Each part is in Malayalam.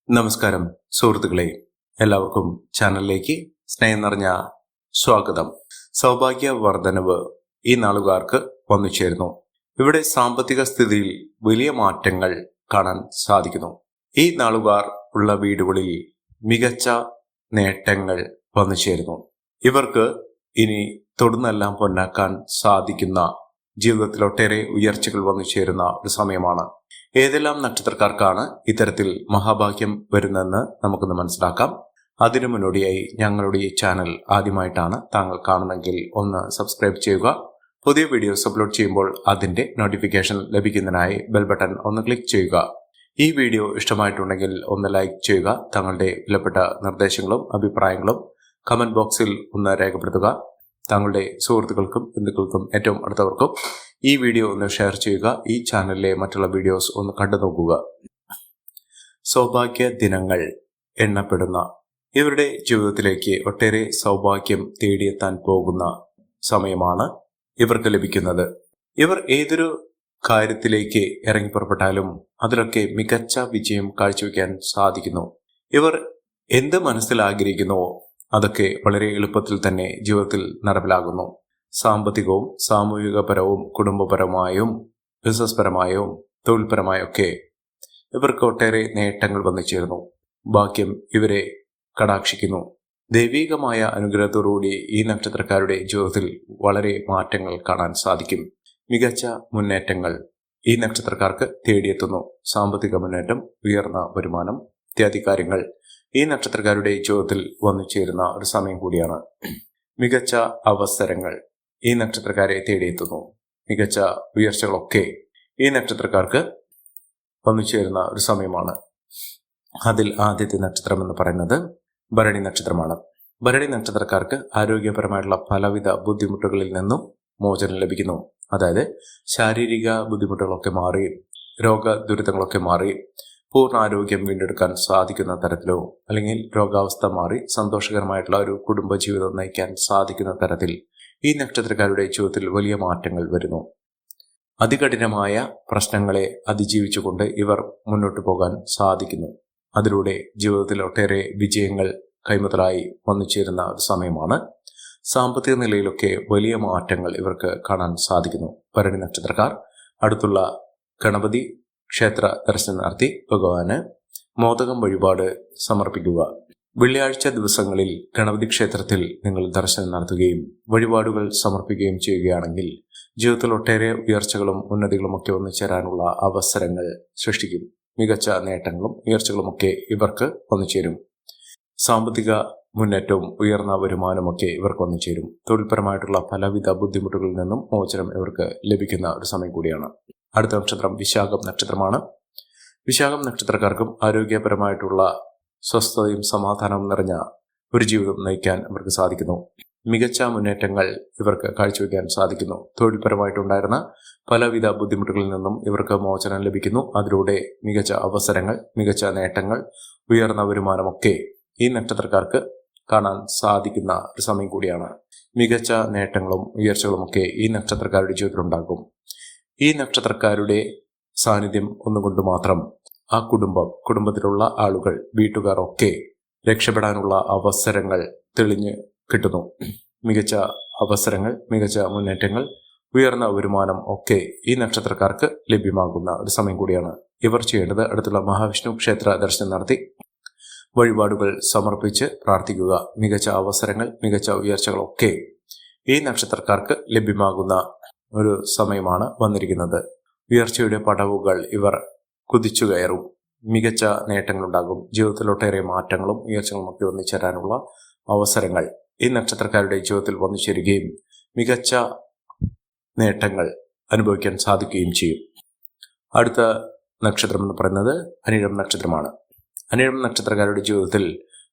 നമസ്കാരം സുഹൃത്തുക്കളെ, എല്ലാവർക്കും ചാനലിലേക്ക് സ്നേഹം നിറഞ്ഞ സ്വാഗതം. സൗഭാഗ്യ വർധനവ് ഈ നാളുകാർക്ക് വന്നു ചേരുന്നു. ഇവിടെ സാമ്പത്തിക സ്ഥിതിയിൽ വലിയ മാറ്റങ്ങൾ കാണാൻ സാധിക്കുന്നു. ഈ നാളുകാർ ഉള്ള വീടുകളിൽ മികച്ച നേട്ടങ്ങൾ വന്നു ചേരുന്നു. ഇവർക്ക് ഇനി തൊടുന്നെല്ലാം പൊന്നാക്കാൻ സാധിക്കുന്ന ജീവിതത്തിൽ ഒട്ടേറെ ഉയർച്ചകൾ വന്നു ചേരുന്ന ഒരു സമയമാണ്. ഏതെല്ലാം നക്ഷത്രക്കാർക്കാണ് ഇത്തരത്തിൽ മഹാഭാഗ്യം വരുന്നതെന്ന് നമുക്കൊന്ന് മനസ്സിലാക്കാം. അതിനു മുന്നോടിയായി ഞങ്ങളുടെ ഈ ചാനൽ ആദ്യമായിട്ടാണ് താങ്കൾ കാണുന്നതെങ്കിൽ ഒന്ന് സബ്സ്ക്രൈബ് ചെയ്യുക. പുതിയ വീഡിയോസ് അപ്ലോഡ് ചെയ്യുമ്പോൾ അതിന്റെ നോട്ടിഫിക്കേഷൻ ലഭിക്കുന്നതിനായി ബെൽ ബട്ടൺ ഒന്ന് ക്ലിക്ക് ചെയ്യുക. ഈ വീഡിയോ ഇഷ്ടമായിട്ടുണ്ടെങ്കിൽ ഒന്ന് ലൈക്ക് ചെയ്യുക. താങ്കളുടെ വിലപ്പെട്ട നിർദ്ദേശങ്ങളും അഭിപ്രായങ്ങളും കമന്റ് ബോക്സിൽ ഒന്ന് രേഖപ്പെടുത്തുക. താങ്കളുടെ സുഹൃത്തുക്കൾക്കും ബന്ധുക്കൾക്കും ഏറ്റവും അടുത്തവർക്കും ഈ വീഡിയോ ഒന്ന് ഷെയർ ചെയ്യുക. ഈ ചാനലിലെ മറ്റുള്ള വീഡിയോസ് ഒന്ന് കണ്ടു നോക്കുക. സൗഭാഗ്യ ദിനങ്ങൾ എണ്ണപ്പെടുന്ന ഇവരുടെ ജീവിതത്തിലേക്ക് ഒട്ടേറെ സൗഭാഗ്യം തേടിയെത്താൻ പോകുന്ന സമയമാണ് ഇവർക്ക് ലഭിക്കുന്നത്. ഇവർ ഏതൊരു കാര്യത്തിലേക്ക് ഇറങ്ങി പുറപ്പെട്ടാലും അതിലൊക്കെ മികച്ച വിജയം കാഴ്ചവെക്കാൻ സാധിക്കുന്നു. ഇവർ എന്ത് മനസ്സിൽ ആഗ്രഹിക്കുന്നുവോ അതൊക്കെ വളരെ എളുപ്പത്തിൽ തന്നെ ജീവിതത്തിൽ നടപ്പിലാകുന്നു. സാമ്പത്തികവും സാമൂഹികപരവും കുടുംബപരമായും ബിസിനസ് പരമായും തൊഴിൽപരമായൊക്കെ ഇവർക്ക് ഒട്ടേറെ നേട്ടങ്ങൾ വന്നു ചേർന്നു. ഭാഗ്യം ഇവരെ കടാക്ഷിക്കുന്നു. ദൈവികമായ അനുഗ്രഹത്തോടുകൂടി ഈ നക്ഷത്രക്കാരുടെ ജീവിതത്തിൽ വളരെ മാറ്റങ്ങൾ കാണാൻ സാധിക്കും. മികച്ച മുന്നേറ്റങ്ങൾ ഈ നക്ഷത്രക്കാർക്ക് തേടിയെത്തുന്നു. സാമ്പത്തിക മുന്നേറ്റം, ഉയർന്ന വരുമാനം ഇത്യാദി കാര്യങ്ങൾ ഈ നക്ഷത്രക്കാരുടെ ജീവിതത്തിൽ വന്നു ചേരുന്ന ഒരു സമയം കൂടിയാണ്. മികച്ച അവസരങ്ങൾ ഈ നക്ഷത്രക്കാരെ തേടിയെത്തുന്നു. മികച്ച ഉയർച്ചകളൊക്കെ ഈ നക്ഷത്രക്കാർക്ക് വന്നു ചേരുന്ന ഒരു സമയമാണ്. അതിൽ ആദ്യത്തെ നക്ഷത്രം എന്ന് പറയുന്നത് ഭരണി നക്ഷത്രമാണ്. ഭരണി നക്ഷത്രക്കാർക്ക് ആരോഗ്യപരമായിട്ടുള്ള പലവിധ ബുദ്ധിമുട്ടുകളിൽ നിന്നും മോചനം ലഭിക്കുന്നു. അതായത് ശാരീരിക ബുദ്ധിമുട്ടുകളൊക്കെ മാറി, രോഗദുരിതങ്ങളൊക്കെ മാറി പൂർണ്ണ ആരോഗ്യം വീണ്ടെടുക്കാൻ സാധിക്കുന്ന തരത്തിലോ അല്ലെങ്കിൽ രോഗാവസ്ഥ മാറി സന്തോഷകരമായിട്ടുള്ള ഒരു കുടുംബജീവിതം നയിക്കാൻ സാധിക്കുന്ന തരത്തിൽ ഈ നക്ഷത്രക്കാരുടെ ജീവിതത്തിൽ വലിയ മാറ്റങ്ങൾ വരുന്നു. അതികഠിനമായ പ്രശ്നങ്ങളെ അതിജീവിച്ചുകൊണ്ട് ഇവർ മുന്നോട്ട് പോകാൻ സാധിക്കുന്നു. അതിലൂടെ ജീവിതത്തിൽ ഒട്ടേറെ വിജയങ്ങൾ കൈമുതലായി വന്നു ചേരുന്ന ഒരു സമയമാണ്. സാമ്പത്തിക നിലയിലൊക്കെ വലിയ മാറ്റങ്ങൾ ഇവർക്ക് കാണാൻ സാധിക്കുന്നു. ഭരണി നക്ഷത്രക്കാർ അടുത്തുള്ള ഗണപതി ക്ഷേത്ര ദർശനം നടത്തി ഭഗവാന് മോദകം വഴിപാട് സമർപ്പിക്കുക. വെള്ളിയാഴ്ച ദിവസങ്ങളിൽ ഗണപതി ക്ഷേത്രത്തിൽ നിങ്ങൾ ദർശനം നടത്തുകയും വഴിപാടുകൾ സമർപ്പിക്കുകയും ചെയ്യുകയാണെങ്കിൽ ജീവിതത്തിൽ ഒട്ടേറെ ഉയർച്ചകളും ഉന്നതികളും ഒക്കെ വന്നു ചേരാനുള്ള അവസരങ്ങൾ സൃഷ്ടിക്കും. മികച്ച നേട്ടങ്ങളും ഉയർച്ചകളുമൊക്കെ ഇവർക്ക് വന്നു ചേരും. സാമ്പത്തിക മുന്നേറ്റവും ഉയർന്ന വരുമാനമൊക്കെ ഇവർക്ക് വന്നു ചേരും. തൊഴിൽപരമായിട്ടുള്ള പലവിധ ബുദ്ധിമുട്ടുകളിൽ നിന്നും മോചനം ഇവർക്ക് ലഭിക്കുന്ന ഒരു സമയം കൂടിയാണ്. അടുത്ത നക്ഷത്രം വിശാഖം നക്ഷത്രമാണ്. വിശാഖം നക്ഷത്രക്കാർക്കും ആരോഗ്യപരമായിട്ടുള്ള സ്വസ്ഥതയും സമാധാനവും നിറഞ്ഞ ഒരു ജീവിതം നയിക്കാൻ ഇവർക്ക് സാധിക്കുന്നു. മികച്ച മുന്നേറ്റങ്ങൾ ഇവർക്ക് കാഴ്ചവെക്കാൻ സാധിക്കുന്നു. തൊഴിൽപരമായിട്ടുണ്ടായിരുന്ന പലവിധ ബുദ്ധിമുട്ടുകളിൽ നിന്നും ഇവർക്ക് മോചനം ലഭിക്കുന്നു. അതിലൂടെ മികച്ച അവസരങ്ങൾ, മികച്ച നേട്ടങ്ങൾ, ഉയർന്ന വരുമാനമൊക്കെ ഈ നക്ഷത്രക്കാർക്ക് കാണാൻ സാധിക്കുന്ന ഒരു സമയം കൂടിയാണ്. മികച്ച നേട്ടങ്ങളും ഉയർച്ചകളുമൊക്കെ ഈ നക്ഷത്രക്കാരുടെ ജീവിതത്തിലുണ്ടാകും. ഈ നക്ഷത്രക്കാരുടെ സാന്നിധ്യം ഒന്നുകൊണ്ട് മാത്രം ആ കുടുംബത്തിലുള്ള ആളുകൾ, വീട്ടുകാർ ഒക്കെ രക്ഷപ്പെടാനുള്ള അവസരങ്ങൾ തെളിഞ്ഞ് കിട്ടുന്നു. മികച്ച അവസരങ്ങൾ, മികച്ച മുന്നേറ്റങ്ങൾ, ഉയർന്ന വരുമാനം ഒക്കെ ഈ നക്ഷത്രക്കാർക്ക് ലഭ്യമാകുന്ന ഒരു സമയം കൂടിയാണ്. ഇവർ ചെയ്യേണ്ടത് അടുത്തുള്ള മഹാവിഷ്ണു ക്ഷേത്ര ദർശനം നടത്തി വഴിപാടുകൾ സമർപ്പിച്ച് പ്രാർത്ഥിക്കുക. മികച്ച അവസരങ്ങൾ, മികച്ച ഉയർച്ചകളൊക്കെ ഈ നക്ഷത്രക്കാർക്ക് ലഭ്യമാകുന്ന ഒരു സമയമാണ് വന്നിരിക്കുന്നത്. ഉയർച്ചയുടെ പടവുകൾ ഇവർ കുതിച്ചു കയറും. മികച്ച നേട്ടങ്ങളുണ്ടാകും. ജീവിതത്തിൽ ഒട്ടേറെ മാറ്റങ്ങളും ഉയർച്ചകളും ഒക്കെ വന്നു ചേരാനുള്ള അവസരങ്ങൾ ഈ നക്ഷത്രക്കാരുടെ ജീവിതത്തിൽ വന്നു ചേരുകയും മികച്ച നേട്ടങ്ങൾ അനുഭവിക്കാൻ സാധിക്കുകയും ചെയ്യും. അടുത്ത നക്ഷത്രം എന്ന് പറയുന്നത് അനിഴം നക്ഷത്രമാണ്. അനിഴം നക്ഷത്രക്കാരുടെ ജീവിതത്തിൽ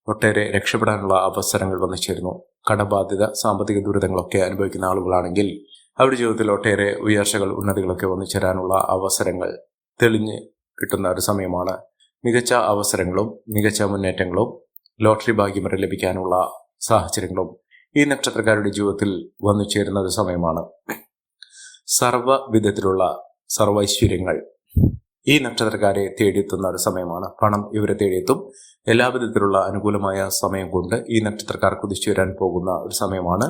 ഒട്ടേറെ രക്ഷപ്പെടാനുള്ള അവസരങ്ങൾ വന്നു ചേരുന്നു. കടബാധ്യത, സാമ്പത്തിക ദുരിതങ്ങളൊക്കെ അനുഭവിക്കുന്ന ആളുകളാണെങ്കിൽ അവരുടെ ജീവിതത്തിൽ ഒട്ടേറെ ഉയർച്ചകൾ, ഉന്നതികളൊക്കെ വന്നു ചേരാനുള്ള അവസരങ്ങൾ തെളിഞ്ഞ് കിട്ടുന്ന ഒരു സമയമാണ്. മികച്ച അവസരങ്ങളും മികച്ച മുന്നേറ്റങ്ങളും ലോട്ടറി ഭാഗ്യം വരെ ലഭിക്കാനുള്ള സാഹചര്യങ്ങളും ഈ നക്ഷത്രക്കാരുടെ ജീവിതത്തിൽ വന്നു ചേരുന്ന ഒരു സമയമാണ്. സർവ്വവിധത്തിലുള്ള സർവൈശ്വര്യങ്ങൾ ഈ നക്ഷത്രക്കാരെ തേടിയെത്തുന്ന ഒരു സമയമാണ്. പണം ഇവരെ തേടിയെത്തും. എല്ലാ വിധത്തിലുള്ള അനുകൂലമായ സമയം കൊണ്ട് ഈ നക്ഷത്രക്കാർ കുതിച്ചു വരാൻ പോകുന്ന ഒരു സമയമാണ്.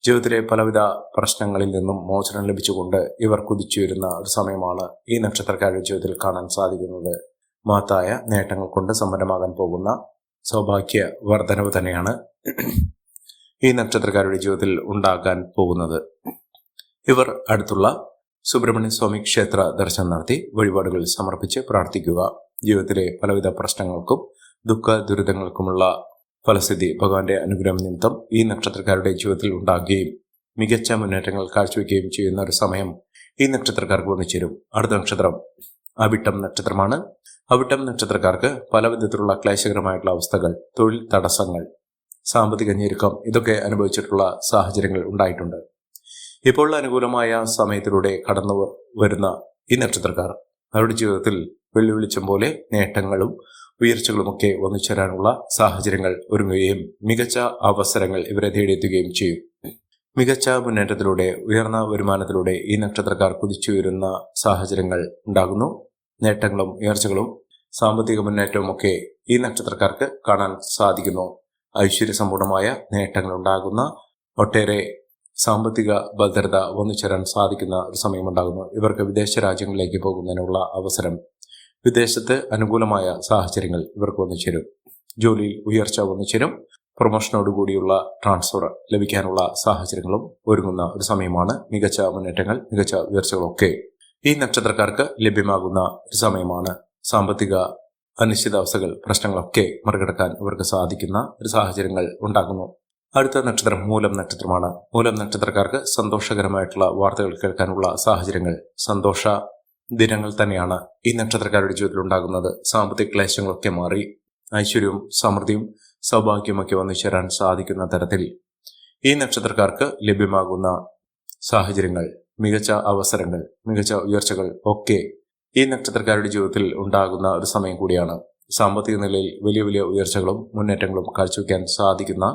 ജീവിതത്തിലെ പലവിധ പ്രശ്നങ്ങളിൽ നിന്നും മോചനം ലഭിച്ചുകൊണ്ട് ഇവർ കുതിച്ചു വരുന്ന ഒരു സമയമാണ് ഈ നക്ഷത്രക്കാരുടെ ജീവിതത്തിൽ കാണാൻ സാധിക്കുന്നത്. മഹത്തായ നേട്ടങ്ങൾ കൊണ്ട് സമ്പന്നമാകാൻ പോകുന്ന സൗഭാഗ്യ വർധനവ് തന്നെയാണ് ഈ നക്ഷത്രക്കാരുടെ ജീവിതത്തിൽ ഉണ്ടാകാൻ പോകുന്നത്. ഇവർ അടുത്തുള്ള സുബ്രഹ്മണ്യ സ്വാമി ക്ഷേത്ര ദർശനം നടത്തി വഴിപാടുകൾ സമർപ്പിച്ച് പ്രാർത്ഥിക്കുക. ജീവിതത്തിലെ പലവിധ പ്രശ്നങ്ങൾക്കും ദുഃഖ ദുരിതങ്ങൾക്കുമുള്ള ഫലസിദ്ധി ഭഗവാന്റെ അനുഗ്രഹം നിമിത്തം ഈ നക്ഷത്രക്കാരുടെ ജീവിതത്തിൽ ഉണ്ടാകുകയും മികച്ച മുന്നേറ്റങ്ങൾ കാഴ്ചവെക്കുകയും ചെയ്യുന്ന ഒരു സമയം ഈ നക്ഷത്രക്കാർക്ക് വന്നു ചേരും. അടുത്ത നക്ഷത്രം അവിട്ടം നക്ഷത്രമാണ്. അവിട്ടം നക്ഷത്രക്കാർക്ക് പല വിധത്തിലുള്ള ക്ലേശകരമായിട്ടുള്ള അവസ്ഥകൾ, തൊഴിൽ തടസ്സങ്ങൾ, സാമ്പത്തിക ഞെരുക്കം ഇതൊക്കെ അനുഭവിച്ചിട്ടുള്ള സാഹചര്യങ്ങൾ ഉണ്ടായിട്ടുണ്ട്. ഇപ്പോൾ അനുകൂലമായ സമയത്തിലൂടെ കടന്നു വരുന്ന ഈ നക്ഷത്രക്കാർ അവരുടെ ജീവിതത്തിൽ വെള്ളിവിളിച്ചം പോലെ നേട്ടങ്ങളും ഉയർച്ചകളുമൊക്കെ വന്നു ചേരാനുള്ള സാഹചര്യങ്ങൾ ഒരുങ്ങുകയും മികച്ച അവസരങ്ങൾ ഇവരെ തേടിയെത്തുകയും ചെയ്യും. മികച്ച മുന്നേറ്റത്തിലൂടെ ഉയർന്ന വരുമാനത്തിലൂടെ ഈ നക്ഷത്രക്കാർ കുതിച്ചുയരുന്ന സാഹചര്യങ്ങൾ ഉണ്ടാകുന്നു. നേട്ടങ്ങളും ഉയർച്ചകളും സാമ്പത്തിക മുന്നേറ്റവും ഒക്കെ ഈ നക്ഷത്രക്കാർക്ക് കാണാൻ സാധിക്കുന്നു. ഐശ്വര്യസമ്പൂർണമായ നേട്ടങ്ങൾ ഉണ്ടാകുന്ന ഒട്ടേറെ സാമ്പത്തിക ഭദ്രത വന്നു ചേരാൻ സാധിക്കുന്ന ഒരു സമയമുണ്ടാകുന്നു. ഇവർക്ക് വിദേശ രാജ്യങ്ങളിലേക്ക് പോകുന്നതിനുള്ള അവസരം, വിദേശത്ത് അനുകൂലമായ സാഹചര്യങ്ങൾ ഇവർക്ക് വന്നു ചേരും. ജോലിയിൽ ഉയർച്ച വന്നു ചേരും. പ്രൊമോഷനോടുകൂടിയുള്ള ട്രാൻസ്ഫർ ലഭിക്കാനുള്ള സാഹചര്യങ്ങളും ഒരുങ്ങുന്ന ഒരു സമയമാണ്. മികച്ച മുന്നേറ്റങ്ങൾ, മികച്ച ഉയർച്ചകളൊക്കെ ഈ നക്ഷത്രക്കാർക്ക് ലഭ്യമാകുന്ന ഒരു സമയമാണ്. സാമ്പത്തിക അനിശ്ചിതാവസ്ഥകൾ, പ്രശ്നങ്ങളൊക്കെ മറികടക്കാൻ ഇവർക്ക് സാധിക്കുന്ന ഒരു സാഹചര്യങ്ങൾ ഉണ്ടാകുന്നു. അടുത്ത നക്ഷത്രം മൂലം നക്ഷത്രമാണ്. മൂലം നക്ഷത്രക്കാർക്ക് സന്തോഷകരമായിട്ടുള്ള വാർത്തകൾ കേൾക്കാനുള്ള സാഹചര്യങ്ങൾ, സന്തോഷ ദിനങ്ങൾ തന്നെയാണ് ഈ നക്ഷത്രക്കാരുടെ ജീവിതത്തിൽ ഉണ്ടാകുന്നത്. സാമ്പത്തിക ക്ലേശങ്ങളൊക്കെ മാറി ഐശ്വര്യവും സമൃദ്ധിയും സൗഭാഗ്യമൊക്കെ വന്നു ചേരാൻ സാധിക്കുന്ന തരത്തിൽ ഈ നക്ഷത്രക്കാർക്ക് ലഭ്യമാകുന്ന സാഹചര്യങ്ങൾ, മികച്ച അവസരങ്ങൾ, മികച്ച ഉയർച്ചകൾ ഒക്കെ ഈ നക്ഷത്രക്കാരുടെ ജീവിതത്തിൽ ഉണ്ടാകുന്ന ഒരു സമയം കൂടിയാണ്. സാമ്പത്തിക നിലയിൽ വലിയ വലിയ ഉയർച്ചകളും മുന്നേറ്റങ്ങളും കാഴ്ചവെക്കാൻ സാധിക്കുന്ന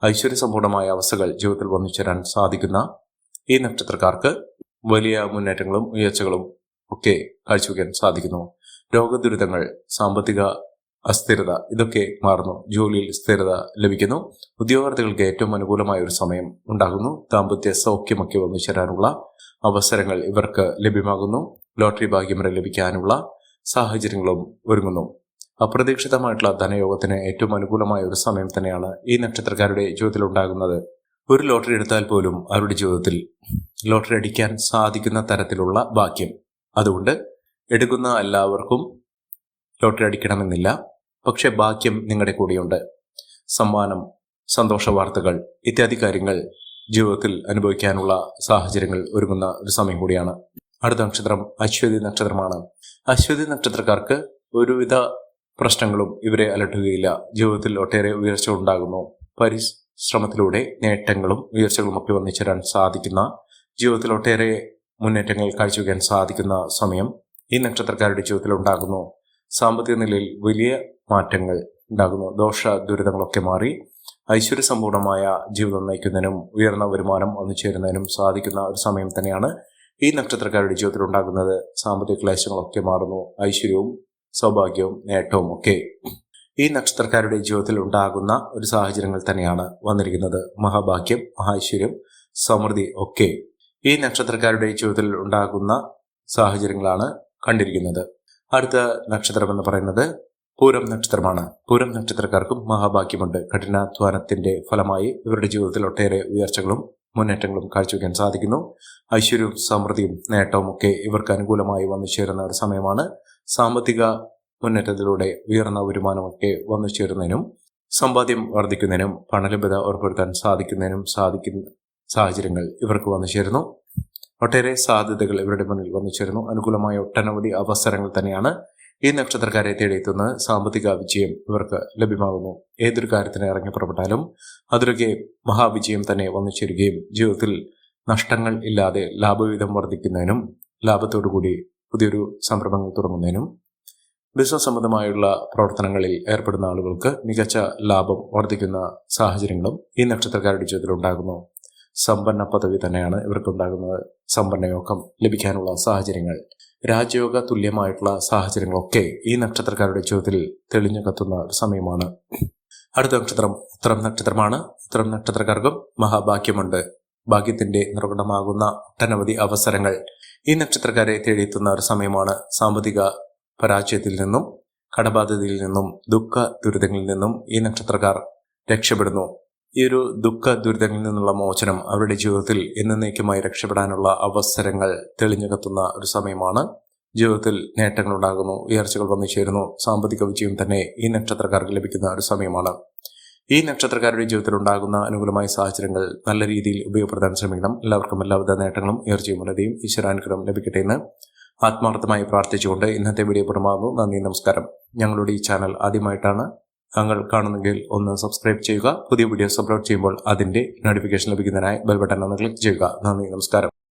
ഐശ്വര്യസമ്പൂർണമായ അവസ്ഥകൾ ജീവിതത്തിൽ വന്നു ചേരാൻ സാധിക്കുന്ന ഈ നക്ഷത്രക്കാർക്ക് വലിയ മുന്നേറ്റങ്ങളും ഉയർച്ചകളും ഒക്കെ കാഴ്ചവെക്കാൻ സാധിക്കുന്നു. രോഗദുരിതങ്ങൾ, സാമ്പത്തിക അസ്ഥിരത ഇതൊക്കെ മാറുന്നു. ജോലിയിൽ സ്ഥിരത ലഭിക്കുന്നു. ഉദ്യോഗാർത്ഥികൾക്ക് ഏറ്റവും അനുകൂലമായ ഒരു സമയം ഉണ്ടാകുന്നു. ദാമ്പത്യ സൗഖ്യമൊക്കെ വന്നു ചേരാനുള്ള അവസരങ്ങൾ ഇവർക്ക് ലഭ്യമാകുന്നു. ലോട്ടറി ഭാഗ്യം വരെ ലഭിക്കാനുള്ള സാഹചര്യങ്ങളും ഒരുങ്ങുന്നു. അപ്രതീക്ഷിതമായിട്ടുള്ള ധനയോഗത്തിന് ഏറ്റവും അനുകൂലമായ ഒരു സമയം തന്നെയാണ് ഈ നക്ഷത്രക്കാരുടെ ജീവിതത്തിൽ ഉണ്ടാകുന്നത്. ഒരു ലോട്ടറി എടുത്താൽ പോലും അവരുടെ ജീവിതത്തിൽ ലോട്ടറി അടിക്കാൻ സാധിക്കുന്ന തരത്തിലുള്ള ഭാഗ്യം. അതുകൊണ്ട് എടുക്കുന്ന എല്ലാവർക്കും ലോട്ടറി അടിക്കണമെന്നില്ല. പക്ഷെ ഭാഗ്യം നിങ്ങളുടെ കൂടെയുണ്ട്. സമ്മാനം, സന്തോഷ വാർത്തകൾ ഇത്യാദി കാര്യങ്ങൾ ജീവിതത്തിൽ അനുഭവിക്കാനുള്ള സാഹചര്യങ്ങൾ ഒരുങ്ങുന്ന ഒരു സമയം കൂടിയാണ്. അടുത്ത നക്ഷത്രം അശ്വതി നക്ഷത്രമാണ്. അശ്വതി നക്ഷത്രക്കാർക്ക് ഒരുവിധ പ്രശ്നങ്ങളും ഇവരെ അലട്ടുകയില്ല. ജീവിതത്തിൽ ഒട്ടേറെ ഉയർച്ച ഉണ്ടാകുന്നു. പരിശ്രമത്തിലൂടെ നേട്ടങ്ങളും ഉയർച്ചകളും ഒക്കെ വന്നു ചേരാൻ സാധിക്കുന്ന, ജീവിതത്തിൽ ഒട്ടേറെ മുന്നേറ്റങ്ങൾ കാഴ്ചവെക്കാൻ സാധിക്കുന്ന സമയം ഈ നക്ഷത്രക്കാരുടെ ജീവിതത്തിൽ ഉണ്ടാകുന്നു. സാമ്പത്തിക നിലയിൽ വലിയ മാറ്റങ്ങൾ ഉണ്ടാകുന്നു. ദോഷ ദുരിതങ്ങളൊക്കെ മാറി ഐശ്വര്യസമ്പൂർണമായ ജീവിതം നയിക്കുന്നതിനും ഉയർന്ന വരുമാനം വന്നു ചേരുന്നതിനും സാധിക്കുന്ന ഒരു സമയം തന്നെയാണ് ഈ നക്ഷത്രക്കാരുടെ ജീവിതത്തിൽ ഉണ്ടാകുന്നത്. സാമ്പത്തിക ക്ലേശങ്ങളൊക്കെ മാറുന്നു. ഐശ്വര്യവും സൗഭാഗ്യവും നേട്ടവും ഒക്കെ ഈ നക്ഷത്രക്കാരുടെ ജീവിതത്തിൽ ഉണ്ടാകുന്ന ഒരു സാഹചര്യങ്ങൾ തന്നെയാണ് വന്നിരിക്കുന്നത്. മഹാഭാഗ്യം, മഹാഐശ്വര്യം, സമൃദ്ധി ഒക്കെ ഈ നക്ഷത്രക്കാരുടെ ജീവിതത്തിൽ ഉണ്ടാകുന്ന സാഹചര്യങ്ങളാണ് കണ്ടിരിക്കുന്നത്. അടുത്ത നക്ഷത്രം എന്ന് പറയുന്നത് പൂരം നക്ഷത്രമാണ്. പൂരം നക്ഷത്രക്കാർക്കും മഹാഭാഗ്യമുണ്ട്. കഠിനാധ്വാനത്തിന്റെ ഫലമായി ഇവരുടെ ജീവിതത്തിൽ ഒട്ടേറെ ഉയർച്ചകളും മുന്നേറ്റങ്ങളും കാഴ്ചവെക്കാൻ സാധിക്കുന്നു. ഐശ്വര്യവും സമൃദ്ധിയും നേട്ടവും ഒക്കെ ഇവർക്ക് അനുകൂലമായി വന്നു ചേരുന്ന ഒരു സമയമാണ്. സാമ്പത്തിക മുന്നേറ്റത്തിലൂടെ ഉയർന്ന വരുമാനമൊക്കെ വന്നു ചേരുന്നതിനും സമ്പാദ്യം വർദ്ധിക്കുന്നതിനും പണലഭ്യത ഉറപ്പെടുത്താൻ സാധിക്കുന്നതിനും സാധിക്കുന്ന സാഹചര്യങ്ങൾ ഇവർക്ക് വന്നു ചേരുന്നു. ഒട്ടേറെ സാധ്യതകൾ ഇവരുടെ മുന്നിൽ വന്നു ചേരുന്നു. അനുകൂലമായ ഒട്ടനവധി അവസരങ്ങൾ തന്നെയാണ് ഈ നക്ഷത്രക്കാരെ തേടിയെത്തുന്നത്. സാമ്പത്തിക വിജയം ഇവർക്ക് ലഭ്യമാകുന്നു. ഏതൊരു കാര്യത്തിന് ഇറങ്ങി പുറപ്പെട്ടാലും അതിലൊക്കെ മഹാവിജയം തന്നെ വന്നു ചേരുകയും ജീവിതത്തിൽ നഷ്ടങ്ങൾ ഇല്ലാതെ ലാഭവിഹിതം വർദ്ധിക്കുന്നതിനും ലാഭത്തോടുകൂടി പുതിയൊരു സംരംഭങ്ങൾ തുടങ്ങുന്നതിനും ബിസിനസ് സംബന്ധമായുള്ള പ്രവർത്തനങ്ങളിൽ ഏർപ്പെടുന്ന ആളുകൾക്ക് മികച്ച ലാഭം വർദ്ധിക്കുന്ന സാഹചര്യങ്ങളും ഈ നക്ഷത്രക്കാരുടെ ജീവിതത്തിൽ ഉണ്ടാകുന്നു. സമ്പന്ന പദവി തന്നെയാണ് ഇവർക്കുണ്ടാകുന്നത്. സമ്പന്ന യോഗം ലഭിക്കാനുള്ള സാഹചര്യങ്ങൾ രാജയോഗ തുല്യമായിട്ടുള്ള സാഹചര്യങ്ങളൊക്കെ ഈ നക്ഷത്രക്കാരുടെ ജീവിതത്തിൽ തെളിഞ്ഞു കത്തുന്ന ഒരു സമയമാണ്. അടുത്ത നക്ഷത്രം ഉത്തരം നക്ഷത്രമാണ്. ഉത്തരം നക്ഷത്രക്കാർക്കും മഹാഭാഗ്യമുണ്ട്. ഭാഗ്യത്തിന്റെ നിർവ്വഹണമാകുന്ന ഒട്ടനവധി അവസരങ്ങൾ ഈ നക്ഷത്രക്കാരെ തേടിയെത്തുന്ന ഒരു സമയമാണ്. സാമ്പത്തിക പരാജയത്തിൽ നിന്നും കടബാധ്യതയിൽ നിന്നും ദുഃഖ ദുരിതങ്ങളിൽ നിന്നും ഈ നക്ഷത്രക്കാർ രക്ഷപ്പെടുന്നു. ഈ ഒരു ദുഃഖ ദുരിതങ്ങളിൽ നിന്നുള്ള മോചനം അവരുടെ ജീവിതത്തിൽ എന്നേക്കുമായി രക്ഷപ്പെടാനുള്ള അവസരങ്ങൾ തെളിഞ്ഞു കത്തുന്ന ഒരു സമയമാണ്. ജീവിതത്തിൽ നേട്ടങ്ങൾ ഉണ്ടാകുന്നു, ഉയർച്ചകൾ വന്നു ചേരുന്നു. സാമ്പത്തിക വിജയം തന്നെ ഈ നക്ഷത്രക്കാർക്ക് ലഭിക്കുന്ന ഒരു സമയമാണ്. ഈ നക്ഷത്രക്കാരുടെ ജീവിതത്തിൽ ഉണ്ടാകുന്ന അനുകൂലമായ സാഹചര്യങ്ങൾ നല്ല രീതിയിൽ ഉപയോഗപ്പെടുത്താൻ ശ്രമിക്കണം. എല്ലാവർക്കും എല്ലാവിധ നേട്ടങ്ങളും ഉയർച്ചയും ഉന്നതിയും ഈശ്വരാനുഗ്രഹം ലഭിക്കട്ടെ എന്ന് ആത്മാർത്ഥമായി പ്രാർത്ഥിച്ചുകൊണ്ട് ഇന്നത്തെ വീഡിയോ പുറമാകുന്നു. നന്ദി, നമസ്കാരം. ഞങ്ങളുടെ ഈ ചാനൽ ആദ്യമായിട്ടാണ് താങ്കൾ കാണുന്നെങ്കിൽ ഒന്ന് സബ്സ്ക്രൈബ് ചെയ്യുക. പുതിയ വീഡിയോസ് അപ്ലോഡ് ചെയ്യുമ്പോൾ അതിന്റെ നോട്ടിഫിക്കേഷൻ ലഭിക്കുന്നതിനായി ബെൽ ബട്ടൺ ഒന്ന് ക്ലിക്ക് ചെയ്യുക. നന്ദി, നമസ്കാരം.